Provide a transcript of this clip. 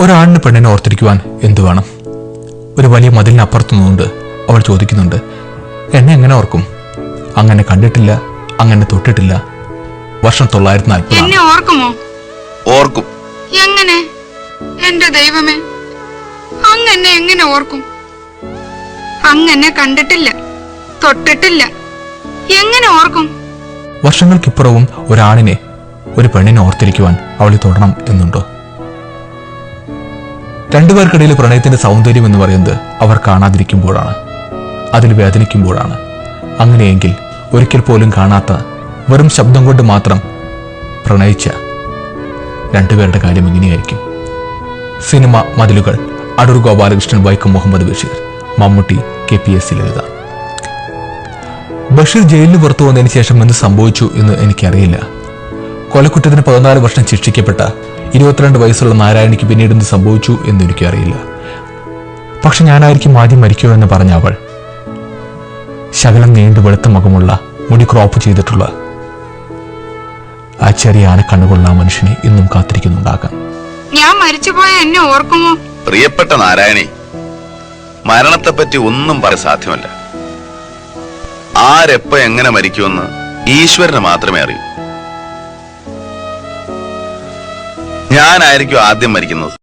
ഒരാണിന് പെണ്ണിനെ ഓർത്തിരിക്കുവാൻ എന്തു വേണം? ഒരു വലിയ മതിലിനപ്പുറത്തു നിന്നുകൊണ്ട് അവൾ ചോദിക്കുന്നുണ്ട്, എന്നെ എങ്ങനെ ഓർക്കും? അങ്ങനെ കണ്ടിട്ടില്ല, അങ്ങനെ തൊട്ടിട്ടില്ല. വർഷം 940. എന്നെ ഓർക്കുമോ? ഓർക്കും. എങ്ങനെ? എന്റെ ദൈവമേ, അങ്ങനെ എങ്ങനെ ഓർക്കും? അങ്ങനെ കണ്ടിട്ടില്ല, തൊട്ടിട്ടില്ല, എങ്ങനെ ഓർക്കും? വർഷങ്ങൾക്കിപ്പുറവും ഒരാണിനെ, ഒരു പെണ്ണിനെ ഓർത്തിരിക്കുവാൻ അവൾ തൊടണം എന്നുണ്ടോ? രണ്ടുപേർക്കിടയിൽ പ്രണയത്തിന്റെ സൗന്ദര്യം എന്ന് പറയുന്നത് അവർ കാണാതിരിക്കുമ്പോഴാണ്, അതിൽ വേദനിക്കുമ്പോഴാണ്. അങ്ങനെയെങ്കിൽ ഒരിക്കൽ പോലും കാണാത്ത, വെറും ശബ്ദം കൊണ്ട് മാത്രം പ്രണയിച്ച രണ്ടുപേരുടെ കാര്യം ഇങ്ങനെയായിരിക്കും. സിനിമ മതിലുകൾ, അടൂർ ഗോപാലകൃഷ്ണൻ, വൈക്കം മുഹമ്മദ് ബഷീർ, മമ്മൂട്ടി, KPS ലളിത. ബഷീർ ജയിലിന് പുറത്തു വന്നതിന് ശേഷം എന്ത് സംഭവിച്ചു എന്ന് എനിക്കറിയില്ല. കൊലക്കുറ്റത്തിന് 14 വർഷം ശിക്ഷിക്കപ്പെട്ട 22 വയസ്സുള്ള നാരായണിക്ക് പിന്നീട് എന്ത് സംഭവിച്ചു എന്ന് എനിക്കറിയില്ല. പക്ഷെ ഞാനായിരിക്കും ആദ്യം മരിക്കുക എന്ന് പറഞ്ഞ അവൾ, ശകലം നീണ്ടു വെളുത്ത മുഖമുള്ള, മുടി ക്രോപ്പ് ചെയ്തിട്ടുള്ള ആ ചെറിയ ആനക്കണ്ണുകളുള്ള ആ മനുഷ്യനെ ഇന്നും കാത്തിരിക്കുന്നുണ്ടാകാം. ഞാൻ മരിച്ചുപോയ എന്നെ ഓർക്കുമോ? പ്രിയപ്പെട്ട നാരായണി, മരണത്തെപ്പറ്റി ഒന്നും പറയാൻ സാധ്യമല്ല. ആരെപ്പ എങ്ങനെ മരിക്കുമെന്ന് ഈശ്വരന് മാത്രമേ അറിയൂ. ഞാനായിരിക്കും ആദ്യം മരിക്കുന്നത്.